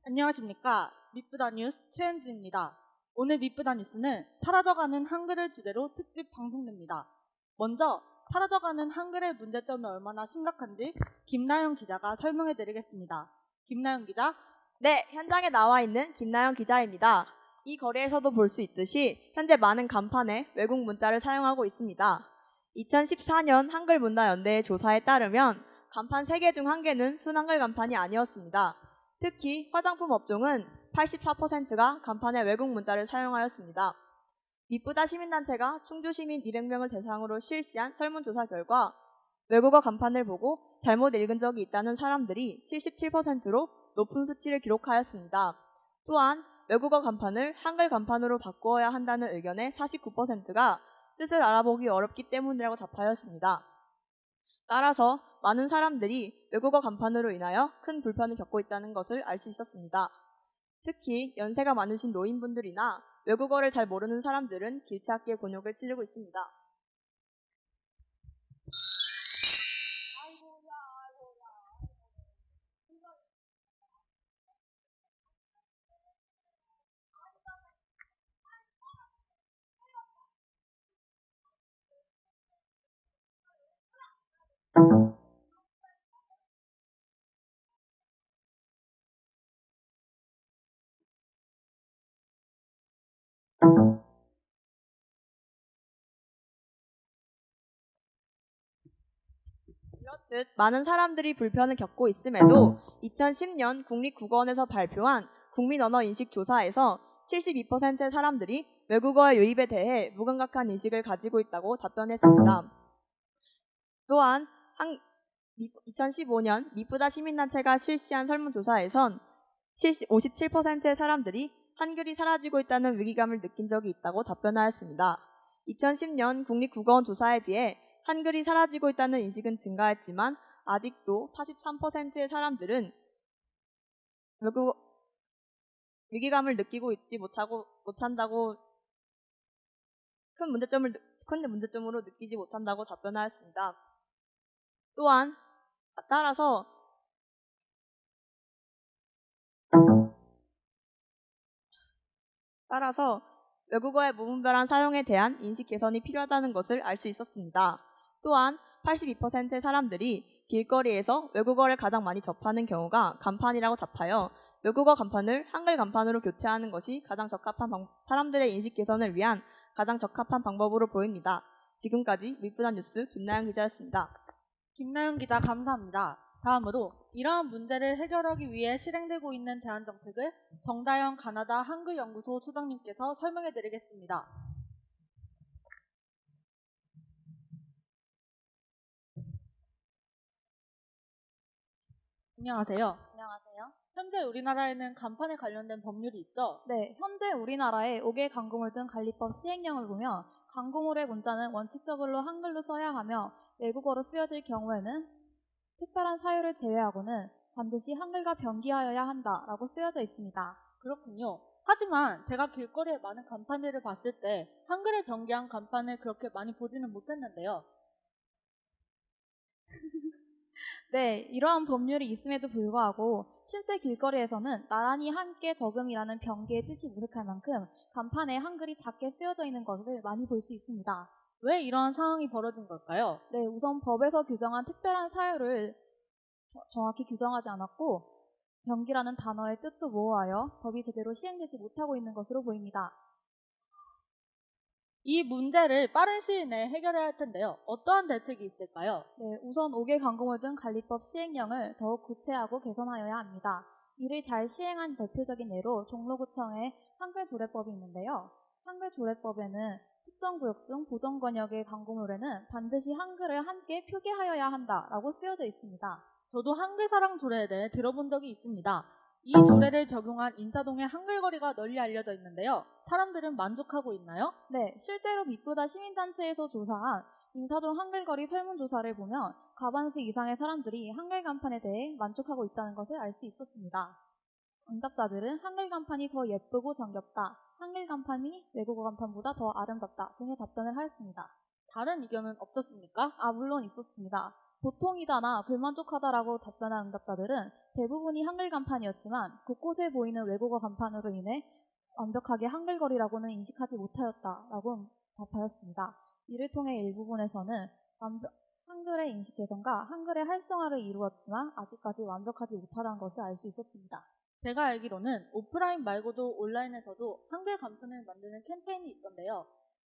안녕하십니까. 미쁘다 뉴스 최은지입니다. 오늘 미쁘다 뉴스는 사라져가는 한글을 주제로 특집 방송됩니다. 먼저 사라져가는 한글의 문제점이 얼마나 심각한지 김나영 기자가 설명해드리겠습니다. 김나영 기자. 네, 현장에 나와 있는 김나영 기자입니다. 이 거리에서도 볼 수 있듯이 현재 많은 간판에 외국 문자를 사용하고 있습니다. 2014년 한글문화연대의 조사에 따르면 간판 3개 중 1개는 순한글 간판이 아니었습니다. 특히 화장품 업종은 84%가 간판에 외국 문자를 사용하였습니다. 미쁘다 시민단체가 충주시민 200명을 대상으로 실시한 설문조사 결과 외국어 간판을 보고 잘못 읽은 적이 있다는 사람들이 77%로 높은 수치를 기록하였습니다. 또한 외국어 간판을 한글 간판으로 바꾸어야 한다는 의견의 49%가 뜻을 알아보기 어렵기 때문이라고 답하였습니다. 따라서 많은 사람들이 외국어 간판으로 인하여 큰 불편을 겪고 있다는 것을 알 수 있었습니다. 특히 연세가 많으신 노인분들이나 외국어를 잘 모르는 사람들은 길 찾기에 곤욕을 치르고 있습니다. 이렇듯 많은 사람들이 불편을 겪고 있음에도 2010년 국립국어원에서 발표한 국민언어인식조사에서 72%의 사람들이 외국어의 유입에 대해 무감각한 인식을 가지고 있다고 답변했습니다. 또한 2015년 미쁘다 시민단체가 실시한 설문조사에선 57%의 사람들이 한글이 사라지고 있다는 위기감을 느낀 적이 있다고 답변하였습니다. 2010년 국립국어원 조사에 비해 한글이 사라지고 있다는 인식은 증가했지만 아직도 43%의 사람들은 위기감을 느끼고 있지 못한다고 큰 문제점으로 느끼지 못한다고 답변하였습니다. 또한 따라서 외국어의 무분별한 사용에 대한 인식 개선이 필요하다는 것을 알 수 있었습니다. 또한 82%의 사람들이 길거리에서 외국어를 가장 많이 접하는 경우가 간판이라고 답하여 외국어 간판을 한글 간판으로 교체하는 것이 사람들의 인식 개선을 위한 가장 적합한 방법으로 보입니다. 지금까지 미쁘다 뉴스 김나영 기자였습니다. 김나영 기자 감사합니다. 다음으로 이러한 문제를 해결하기 위해 실행되고 있는 대안정책을 정다영 가나다 한글연구소 소장님께서 설명해드리겠습니다. 안녕하세요. 안녕하세요. 현재 우리나라에는 간판에 관련된 법률이 있죠? 네, 현재 우리나라의 5개 광고물 등 관리법 시행령을 보면 광고물의 문자는 원칙적으로 한글로 써야 하며 외국어로 쓰여질 경우에는 특별한 사유를 제외하고는 반드시 한글과 병기하여야 한다라고 쓰여져 있습니다. 그렇군요. 하지만 제가 길거리에 많은 간판들을 봤을 때 한글에 병기한 간판을 그렇게 많이 보지는 못했는데요. 네, 이러한 법률이 있음에도 불구하고 실제 길거리에서는 나란히 함께 적음이라는 병기의 뜻이 무색할 만큼 간판에 한글이 작게 쓰여져 있는 것을 많이 볼 수 있습니다. 왜 이러한 상황이 벌어진 걸까요? 네, 우선 법에서 규정한 특별한 사유를 정확히 규정하지 않았고 병기라는 단어의 뜻도 모호하여 법이 제대로 시행되지 못하고 있는 것으로 보입니다. 이 문제를 빠른 시일 내에 해결해야 할 텐데요. 어떠한 대책이 있을까요? 네, 우선 5개 광고물 등 관리법 시행령을 더욱 구체하고 개선하여야 합니다. 이를 잘 시행한 대표적인 예로 종로구청의 한글조례법이 있는데요. 한글조례법에는 특정 구역 중 보정 권역의 광고물에는 반드시 한글을 함께 표기하여야 한다라고 쓰여져 있습니다. 저도 한글사랑 조례에 대해 들어본 적이 있습니다. 이 조례를 적용한 인사동의 한글거리가 널리 알려져 있는데요. 사람들은 만족하고 있나요? 네, 실제로 미쁘다 시민단체에서 조사한 인사동 한글거리 설문조사를 보면 과반수 이상의 사람들이 한글 간판에 대해 만족하고 있다는 것을 알 수 있었습니다. 응답자들은 한글 간판이 더 예쁘고 정겹다, 한글 간판이 외국어 간판보다 더 아름답다 등의 답변을 하였습니다. 다른 의견은 없었습니까? 물론 있었습니다. 보통이다나 불만족하다라고 답변한 응답자들은 대부분이 한글 간판이었지만 곳곳에 보이는 외국어 간판으로 인해 완벽하게 한글거리라고는 인식하지 못하였다라고 답하였습니다. 이를 통해 일부분에서는 한글의 인식 개선과 한글의 활성화를 이루었지만 아직까지 완벽하지 못하다는 것을 알 수 있었습니다. 제가 알기로는 오프라인 말고도 온라인에서도 한글 간판을 만드는 캠페인이 있던데요.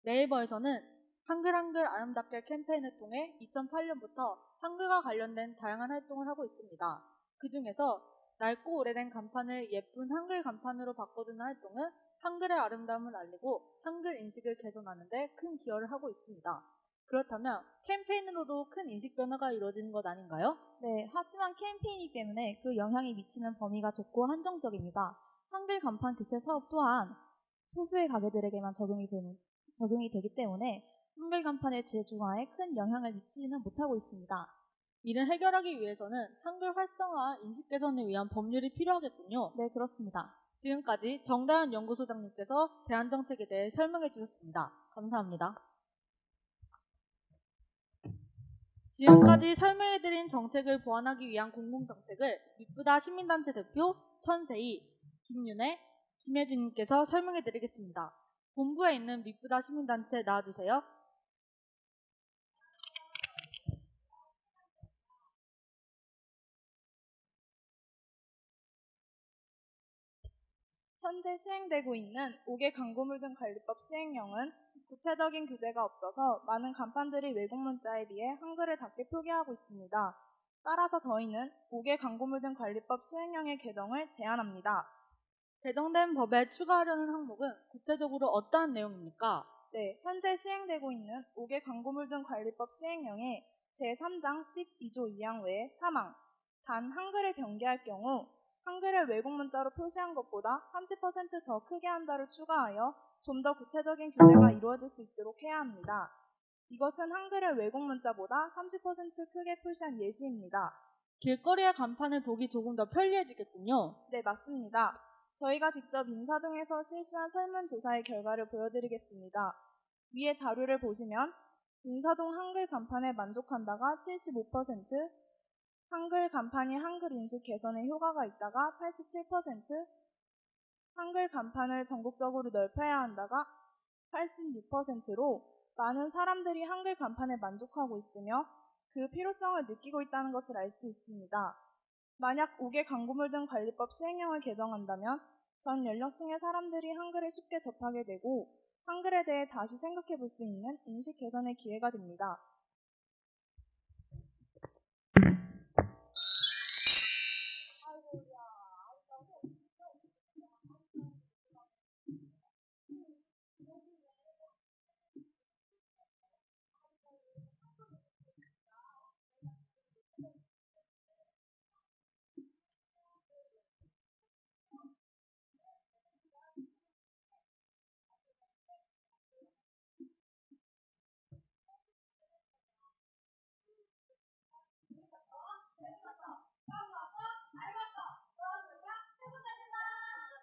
네이버에서는 한글 아름답게 캠페인을 통해 2008년부터 한글과 관련된 다양한 활동을 하고 있습니다. 그 중에서 낡고 오래된 간판을 예쁜 한글 간판으로 바꿔주는 활동은 한글의 아름다움을 알리고 한글 인식을 개선하는 데 큰 기여를 하고 있습니다. 그렇다면 캠페인으로도 큰 인식 변화가 이루어지는 것 아닌가요? 네, 하지만 캠페인이기 때문에 그 영향이 미치는 범위가 좁고 한정적입니다. 한글 간판 교체 사업 또한 소수의 가게들에게만 적용이 되기 때문에 한글 간판의 재중화에 큰 영향을 미치지는 못하고 있습니다. 이를 해결하기 위해서는 한글 활성화, 인식 개선을 위한 법률이 필요하겠군요. 네, 그렇습니다. 지금까지 정다은 연구소장님께서 대안정책에 대해 설명해 주셨습니다. 감사합니다. 지금까지 설명해드린 정책을 보완하기 위한 공공정책을 미쁘다 시민단체 대표 천세희, 김윤혜, 김혜진님께서 설명해드리겠습니다. 본부에 있는 미쁘다 시민단체 나와주세요. 현재 시행되고 있는 5개 광고물 등 관리법 시행령은 구체적인 규제가 없어서 많은 간판들이 외국 문자에 비해 한글을 작게 표기하고 있습니다. 따라서 저희는 5개 광고물 등 관리법 시행령의 개정을 제안합니다. 개정된 법에 추가하려는 항목은 구체적으로 어떠한 내용입니까? 네, 현재 시행되고 있는 5개 광고물 등 관리법 시행령의 제3장 12조 2항 외에 사망, 단 한글을 변기할 경우 한글을 외국 문자로 표시한 것보다 30% 더 크게 한다를 추가하여 좀 더 구체적인 규제가 이루어질 수 있도록 해야 합니다. 이것은 한글을 외국 문자보다 30% 크게 표시한 예시입니다. 길거리의 간판을 보기 조금 더 편리해지겠군요. 네, 맞습니다. 저희가 직접 인사동에서 실시한 설문조사의 결과를 보여드리겠습니다. 위의 자료를 보시면 인사동 한글 간판에 만족한다가 75%, 한글 간판이 한글 인식 개선에 효과가 있다가 87%, 한글 간판을 전국적으로 넓혀야 한다가 86%로 많은 사람들이 한글 간판에 만족하고 있으며 그 필요성을 느끼고 있다는 것을 알 수 있습니다. 만약 5개 광고물 등 관리법 시행령을 개정한다면 전 연령층의 사람들이 한글을 쉽게 접하게 되고 한글에 대해 다시 생각해 볼 수 있는 인식 개선의 기회가 됩니다.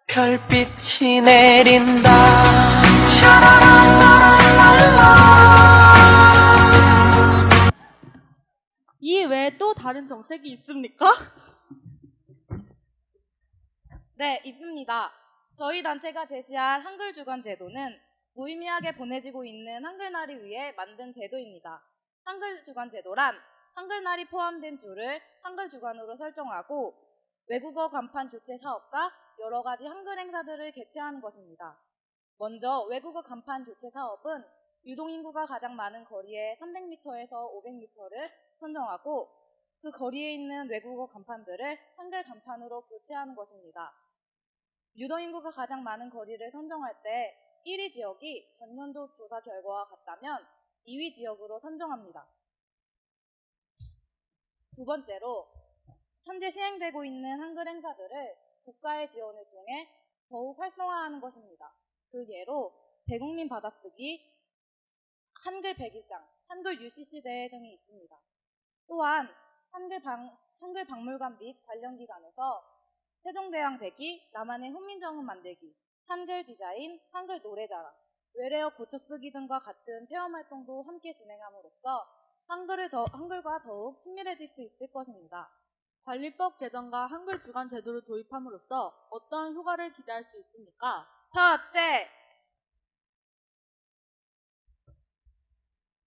별빛이 내린다. 이 외에 또 다른 정책이 있습니까? 네, 있습니다. 저희 단체가 제시할 한글 주간 제도는 무의미하게 보내지고 있는 한글날을 위해 만든 제도입니다. 한글 주간 제도란 한글날이 포함된 주를 한글 주간으로 설정하고 외국어 간판 교체 사업과 여러 가지 한글 행사들을 개최하는 것입니다. 먼저 외국어 간판 교체 사업은 유동인구가 가장 많은 거리에 300m에서 500m를 선정하고 그 거리에 있는 외국어 간판들을 한글 간판으로 교체하는 것입니다. 유동인구가 가장 많은 거리를 선정할 때 1위 지역이 전년도 조사 결과와 같다면 2위 지역으로 선정합니다. 두 번째로 현재 시행되고 있는 한글 행사들을 국가의 지원을 통해 더욱 활성화하는 것입니다. 그 예로 대국민 받아쓰기, 한글 100일장, 한글 UCC 대회 등이 있습니다. 또한 한글 박물관 및 관련 기관에서 세종대왕 대기, 나만의 훈민정음 만들기, 한글 디자인, 한글 노래자랑, 외래어 고쳐 쓰기 등과 같은 체험 활동도 함께 진행함으로써 한글과 더욱 친밀해질 수 있을 것입니다. 관리법 개정과 한글 주간 제도를 도입함으로써 어떠한 효과를 기대할 수 있습니까? 첫째,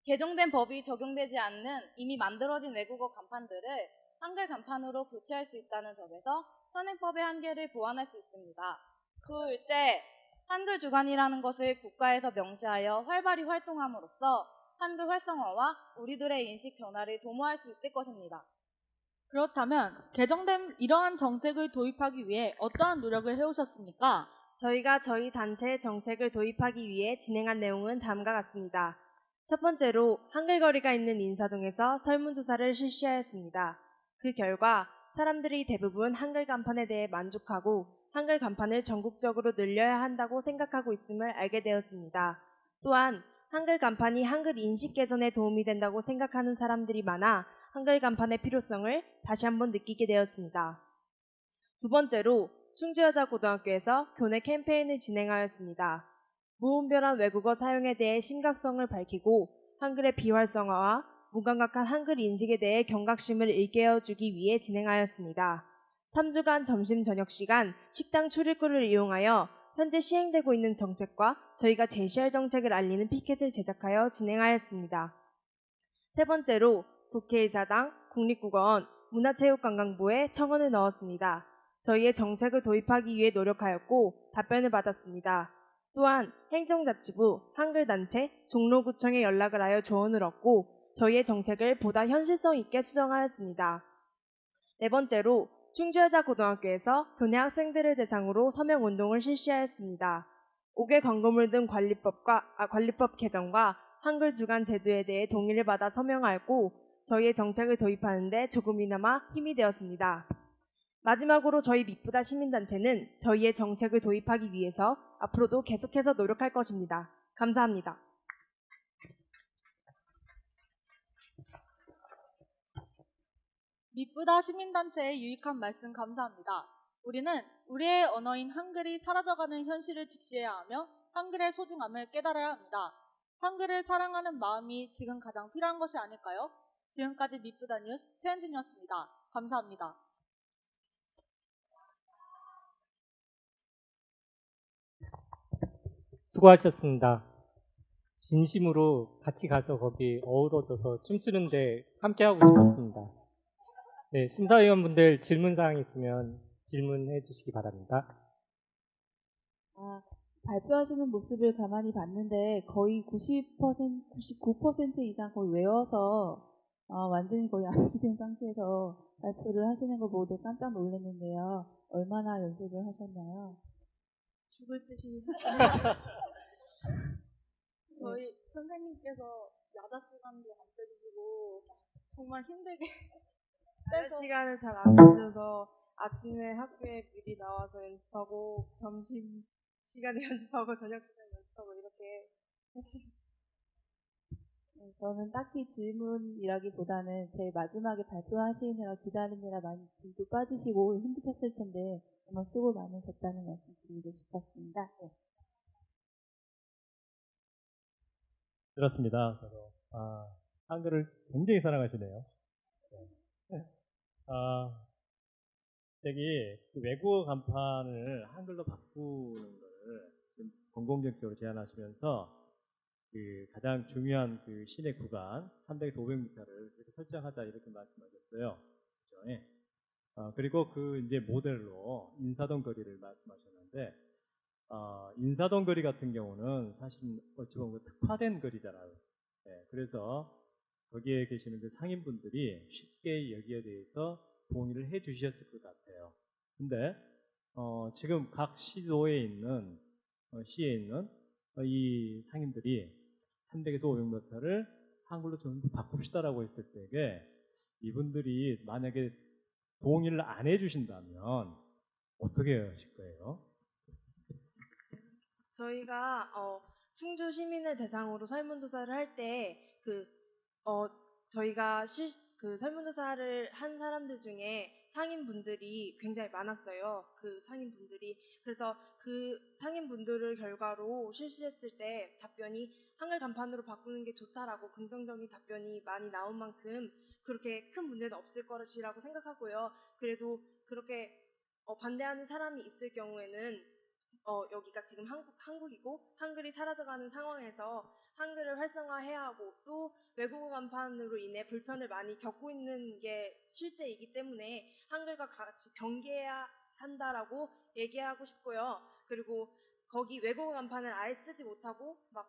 개정된 법이 적용되지 않는 이미 만들어진 외국어 간판들을 한글 간판으로 교체할 수 있다는 점에서 현행법의 한계를 보완할 수 있습니다. 둘째, 한글 주간이라는 것을 국가에서 명시하여 활발히 활동함으로써 한글 활성화와 우리들의 인식 변화를 도모할 수 있을 것입니다. 그렇다면 개정된 이러한 정책을 도입하기 위해 어떠한 노력을 해오셨습니까? 저희가 저희 단체의 정책을 도입하기 위해 진행한 내용은 다음과 같습니다. 첫 번째로 한글거리가 있는 인사동에서 설문조사를 실시하였습니다. 그 결과 사람들이 대부분 한글 간판에 대해 만족하고 한글 간판을 전국적으로 늘려야 한다고 생각하고 있음을 알게 되었습니다. 또한 한글 간판이 한글 인식 개선에 도움이 된다고 생각하는 사람들이 많아 한글 간판의 필요성을 다시 한번 느끼게 되었습니다. 두 번째로 충주여자고등학교에서 교내 캠페인을 진행하였습니다. 무분별한 외국어 사용에 대해 심각성을 밝히고 한글의 비활성화와 무감각한 한글 인식에 대해 경각심을 일깨워주기 위해 진행하였습니다. 3주간 점심 저녁 시간 식당 출입구를 이용하여 현재 시행되고 있는 정책과 저희가 제시할 정책을 알리는 피켓을 제작하여 진행하였습니다. 세 번째로 국회의사당, 국립국어원, 문화체육관광부에 청원을 넣었습니다. 저희의 정책을 도입하기 위해 노력하였고 답변을 받았습니다. 또한 행정자치부, 한글단체, 종로구청에 연락을 하여 조언을 얻고 저희의 정책을 보다 현실성 있게 수정하였습니다. 네 번째로 충주여자고등학교에서 교내 학생들을 대상으로 서명운동을 실시하였습니다. 5개 광고물 등 관리법 개정과 한글 주간 제도에 대해 동의를 받아 서명하였고 저희의 정책을 도입하는 데 조금이나마 힘이 되었습니다. 마지막으로 저희 미쁘다 시민단체는 저희의 정책을 도입하기 위해서 앞으로도 계속해서 노력할 것입니다. 감사합니다. 미쁘다 시민단체의 유익한 말씀 감사합니다. 우리는 우리의 언어인 한글이 사라져가는 현실을 직시해야 하며 한글의 소중함을 깨달아야 합니다. 한글을 사랑하는 마음이 지금 가장 필요한 것이 아닐까요? 지금까지 미쁘다 뉴스 최현진이었습니다. 감사합니다. 수고하셨습니다. 진심으로 같이 가서 거기 어우러져서 춤추는데 함께하고 싶었습니다. 네, 심사위원분들 질문사항 있으면 질문해 주시기 바랍니다. 발표하시는 모습을 가만히 봤는데 거의 90%, 99% 이상 거의 외워서 완전히 거의 암기된 상태에서 발표를 하시는 거 보고 깜짝 놀랐는데요. 얼마나 연습을 하셨나요? 죽을 듯이 했습니다. 저희 선생님께서 야자 시간도 안 빼주시고 정말 힘들게 시간을 잘 안 주셔서 아침에 학교에 미리 나와서 연습하고 점심 시간에 연습하고 저녁 시간에 연습하고 이렇게 했습니다. 저는 딱히 질문이라기보다는 제일 마지막에 발표하시느라 기다리느라 많이 질도 빠지시고 힘드셨을 텐데 정말 수고 많으셨다는 말씀 드리고 싶었습니다. 네. 들었습니다. 저도 한글을 굉장히 사랑하시네요. 네. 여기 그 외국어 간판을 한글로 바꾸는 거를 좀 공공정적으로 제안하시면서 그 가장 중요한 그 시내 구간 300에서 500m를 이렇게 설정하자 이렇게 말씀하셨어요. 그렇죠? 예. 그리고 그 이제 모델로 인사동 거리를 말씀하셨는데 인사동 거리 같은 경우는 사실 어찌 보면 특화된 거리잖아요. 예. 그래서 거기에 계시는 그 상인분들이 쉽게 여기에 대해서 동의를 해 주셨을 것 같아요. 근데 지금 각 시도에 있는 시에 있는 이 상인들이 300에서 500m를 한글로 좀 바꿉시다라고 했을 때에 이분들이 만약에 동의를 안 해주신다면 어떻게 하실 거예요? 저희가 충주 시민을 대상으로 설문조사를 할 때 저희가 그 설문조사를 한 사람들 중에 상인분들이 굉장히 많았어요. 그 상인분들이. 그래서 그 상인분들을 결과로 실시했을 때 답변이 한글 간판으로 바꾸는 게 좋다라고 긍정적인 답변이 많이 나온 만큼 그렇게 큰 문제는 없을 것이라고 생각하고요. 그래도 그렇게 반대하는 사람이 있을 경우에는 여기가 지금 한국이고 한글이 사라져가는 상황에서 한글을 활성화해야 하고 또 외국어 간판으로 인해 불편을 많이 겪고 있는 게 실제이기 때문에 한글과 같이 병기해야 한다라고 얘기하고 싶고요. 그리고 거기 외국어 간판을 아예 쓰지 못하고 막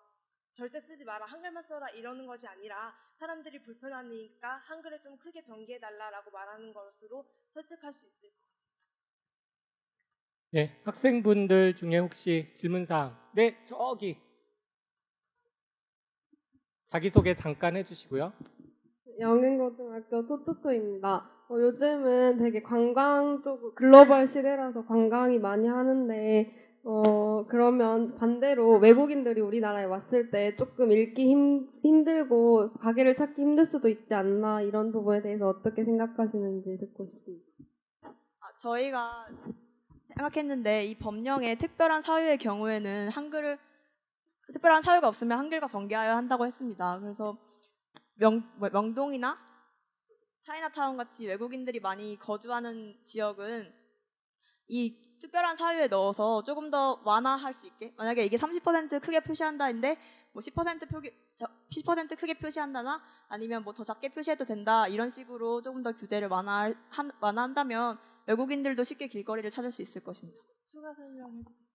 절대 쓰지 마라, 한글만 써라 이러는 것이 아니라 사람들이 불편하니까 한글을 좀 크게 병기해달라라고 말하는 것으로 설득할 수 있을 것 같습니다. 네, 학생분들 중에 혹시 질문사항? 네, 저기 자기소개 잠깐 해주시고요. 영인고등학교 토토토입니다. 요즘은 되게 관광 쪽 글로벌 시대라서 관광이 많이 하는데 그러면 반대로 외국인들이 우리나라에 왔을 때 조금 읽기 힘들고 가게를 찾기 힘들 수도 있지 않나 이런 부분에 대해서 어떻게 생각하시는지 듣고 싶습니다. 저희가 생각했는데 이 법령에 특별한 사유의 경우에는 특별한 사유가 없으면 한글과 번개하여야 한다고 했습니다. 그래서 명동이나 차이나타운 같이 외국인들이 많이 거주하는 지역은 이 특별한 사유에 넣어서 조금 더 완화할 수 있게, 만약에 이게 30% 크게 표시한다인데 뭐 10% 크게 표시한다나 아니면 뭐 더 작게 표시해도 된다 이런 식으로 조금 더 규제를 완화한다면 외국인들도 쉽게 길거리를 찾을 수 있을 것입니다. 추가 설명해 볼까요?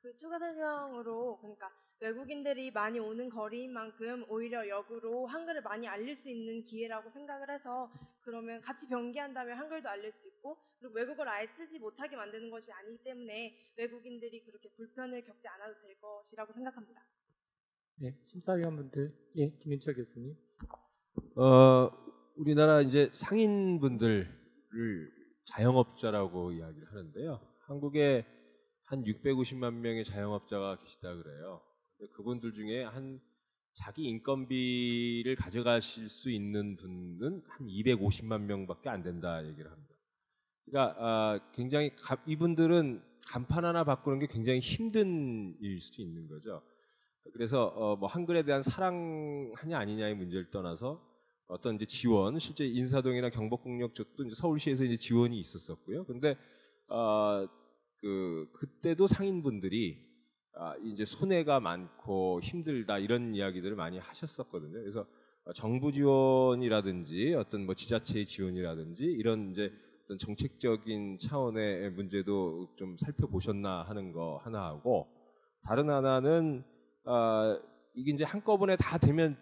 그 추가 설명으로 그러니까 외국인들이 많이 오는 거리인 만큼 오히려 역으로 한글을 많이 알릴 수 있는 기회라고 생각을 해서 그러면 같이 병기한다면 한글도 알릴 수 있고 그리고 외국어를 아예 쓰지 못하게 만드는 것이 아니기 때문에 외국인들이 그렇게 불편을 겪지 않아도 될 것이라고 생각합니다. 네, 심사위원분들, 예, 김윤철 교수님. 우리나라 이제 상인분들을 자영업자라고 이야기를 하는데요. 한국에 한 650만 명의 자영업자가 계시다 그래요. 그분들 중에 자기 인건비를 가져가실 수 있는 분은 한 250만 명밖에 안 된다 얘기를 합니다. 그러니까 굉장히 이분들은 간판 하나 바꾸는 게 굉장히 힘든 일일 수도 있는 거죠. 그래서 뭐 한글에 대한 사랑하냐 아니냐의 문제를 떠나서 어떤 이제 지원, 실제 인사동이나 경복궁역 쪽도 이제 서울시에서 이제 지원이 있었었고요. 근데 그때도 상인분들이 이제 손해가 많고 힘들다 이런 이야기들을 많이 하셨었거든요. 그래서 정부 지원이라든지 어떤 뭐 지자체의 지원이라든지 이런 이제 어떤 정책적인 차원의 문제도 좀 살펴보셨나 하는 거 하나 하고 다른 하나는 이게 이제 한꺼번에 다 되면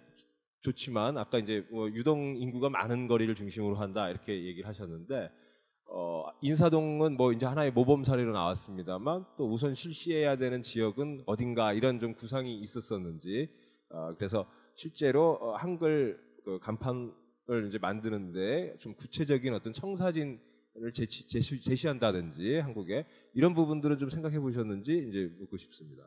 좋지만 아까 이제 뭐 유동 인구가 많은 거리를 중심으로 한다 이렇게 얘기를 하셨는데 인사동은 뭐 이제 하나의 모범 사례로 나왔습니다만 또 우선 실시해야 되는 지역은 어딘가 이런 좀 구상이 있었었는지 그래서 실제로 한글 간판을 이제 만드는데 좀 구체적인 어떤 청사진을 제시한다든지 한국에 이런 부분들은 좀 생각해 보셨는지 이제 묻고 싶습니다.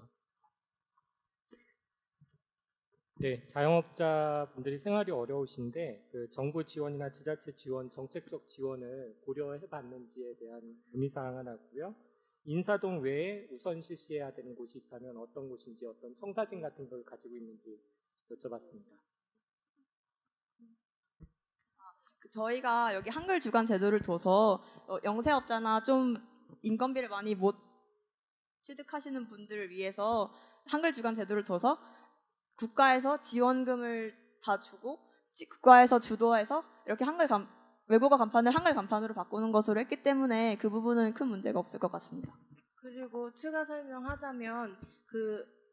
네, 자영업자분들이 생활이 어려우신데 그 정부 지원이나 지자체 지원, 정책적 지원을 고려해 봤는지에 대한 문의사항 하나고요. 인사동 외에 우선 실시해야 되는 곳이 있다면 어떤 곳인지 어떤 청사진 같은 걸 가지고 있는지 여쭤봤습니다. 저희가 여기 한글 주간 제도를 둬서 영세업자나 좀 인건비를 많이 못 취득하시는 분들을 위해서 한글 주간 제도를 둬서 국가에서 지원금을 다 주고 국가에서 주도해서 이렇게 외국어 간판을 한글 간판으로 바꾸는 것으로 했기 때문에 그 부분은 큰 문제가 없을 것 같습니다. 그리고 추가 설명하자면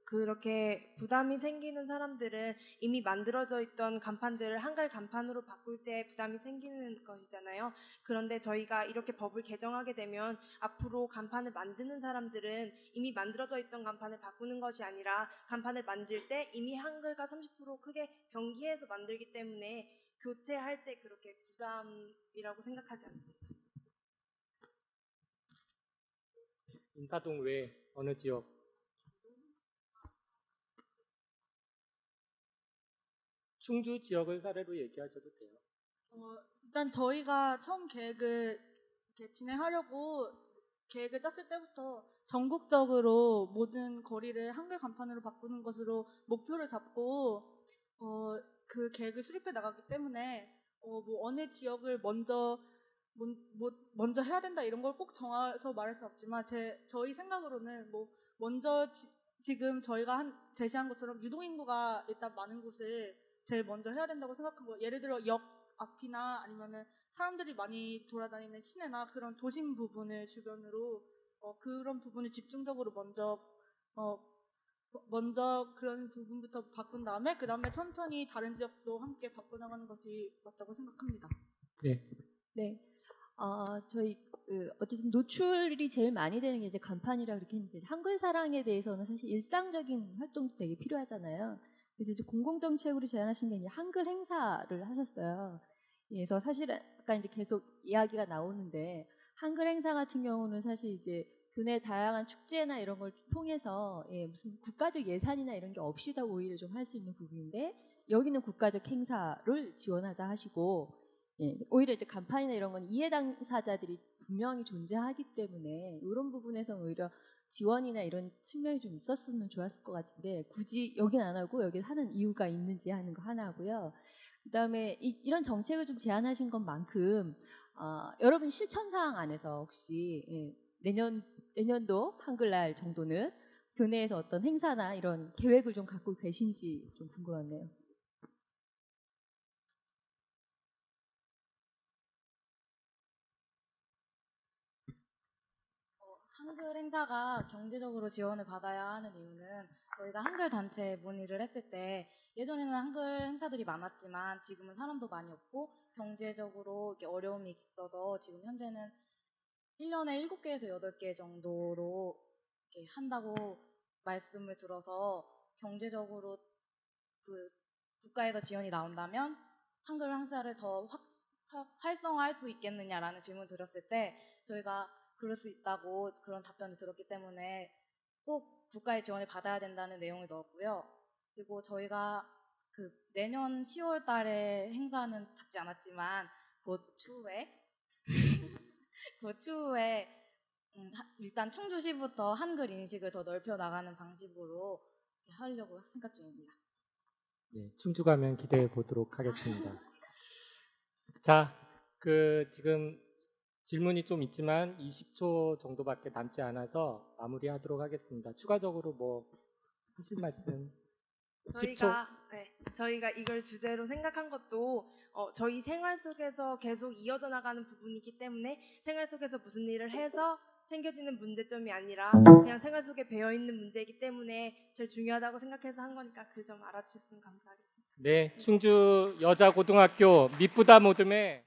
그렇게 부담이 생기는 사람들은 이미 만들어져 있던 간판들을 한글 간판으로 바꿀 때 부담이 생기는 것이잖아요. 그런데 저희가 이렇게 법을 개정하게 되면 앞으로 간판을 만드는 사람들은 이미 만들어져 있던 간판을 바꾸는 것이 아니라 간판을 만들 때 이미 한글과 30% 크게 병기해서 만들기 때문에 교체할 때 그렇게 부담이라고 생각하지 않습니다. 인사동 외에 어느 지역? 충주 지역을 사례로 얘기하셔도 돼요. 일단 저희가 처음 계획을 이렇게 진행하려고 계획을 짰을 때부터 전국적으로 모든 거리를 한글 간판으로 바꾸는 것으로 목표를 잡고 그 계획을 수립해 나갔기 때문에 뭐 어느 지역을 먼저 해야 된다 이런 걸 꼭 정해서 말할 수 없지만 저희 생각으로는 뭐 먼저 지금 저희가 제시한 것처럼 유동인구가 일단 많은 곳을 제일 먼저 해야 된다고 생각하고, 예를 들어 역 앞이나 아니면은 사람들이 많이 돌아다니는 시내나 그런 도심 부분을 주변으로 그런 부분을 집중적으로 먼저 그런 부분부터 바꾼 다음에 그 다음에 천천히 다른 지역도 함께 바꿔나가는 것이 맞다고 생각합니다. 네. 네. 저희 어쨌든 노출이 제일 많이 되는 게 이제 간판이라 그렇게 했는데, 한글 사랑에 대해서는 사실 일상적인 활동도 되게 필요하잖아요. 그래서 이제 공공정책으로 제안하신 게 이제 한글 행사를 하셨어요. 그래서 사실은 아까 이제 계속 이야기가 나오는데, 한글 행사 같은 경우는 사실 이제 교내 다양한 축제나 이런 걸 통해서 무슨 국가적 예산이나 이런 게 없이도 오히려 좀 할 수 있는 부분인데, 여기는 국가적 행사를 지원하자 하시고, 오히려 이제 간판이나 이런 건 이해 당사자들이 분명히 존재하기 때문에 이런 부분에서 오히려 지원이나 이런 측면이 좀 있었으면 좋았을 것 같은데, 굳이 여긴 안 하고 여긴 하는 이유가 있는지 하는 거 하나고요. 그다음에 이런 정책을 좀 제안하신 것만큼 여러분 실천사항 안에서 혹시 내년도 한글날 정도는 교내에서 어떤 행사나 이런 계획을 좀 갖고 계신지 좀 궁금하네요. 한글 행사가 경제적으로 지원을 받아야 하는 이유는, 저희가 한글 단체에 문의를 했을 때 예전에는 한글 행사들이 많았지만 지금은 사람도 많이 없고 경제적으로 이렇게 어려움이 있어서 지금 현재는 1년에 7개에서 8개 정도로 이렇게 한다고 말씀을 들어서, 경제적으로 그 국가에서 지원이 나온다면 한글 행사를 더 활성화할 수 있겠느냐라는 질문을 드렸을 때 저희가 그럴 수 있다고 그런 답변을 들었기 때문에 꼭 국가의 지원을 받아야 된다는 내용을 넣었고요. 그리고 저희가 그 내년 10월 달에 행사는 잡지 않았지만 곧 추후에 일단 충주시부터 한글 인식을 더 넓혀 나가는 방식으로 하려고 생각 중입니다. 네, 충주 가면 기대해 보도록 하겠습니다. 자, 지금 질문이 좀 있지만 20초 정도밖에 남지 않아서 마무리하도록 하겠습니다. 추가적으로 뭐 하실 말씀? 10초. 저희가 이걸 주제로 생각한 것도 저희 생활 속에서 계속 이어져 나가는 부분이기 때문에, 생활 속에서 무슨 일을 해서 생겨지는 문제점이 아니라 그냥 생활 속에 배어있는 문제이기 때문에 제일 중요하다고 생각해서 한 거니까 그 점 알아주셨으면 감사하겠습니다. 네, 충주 여자고등학교 미쁘다 모듬의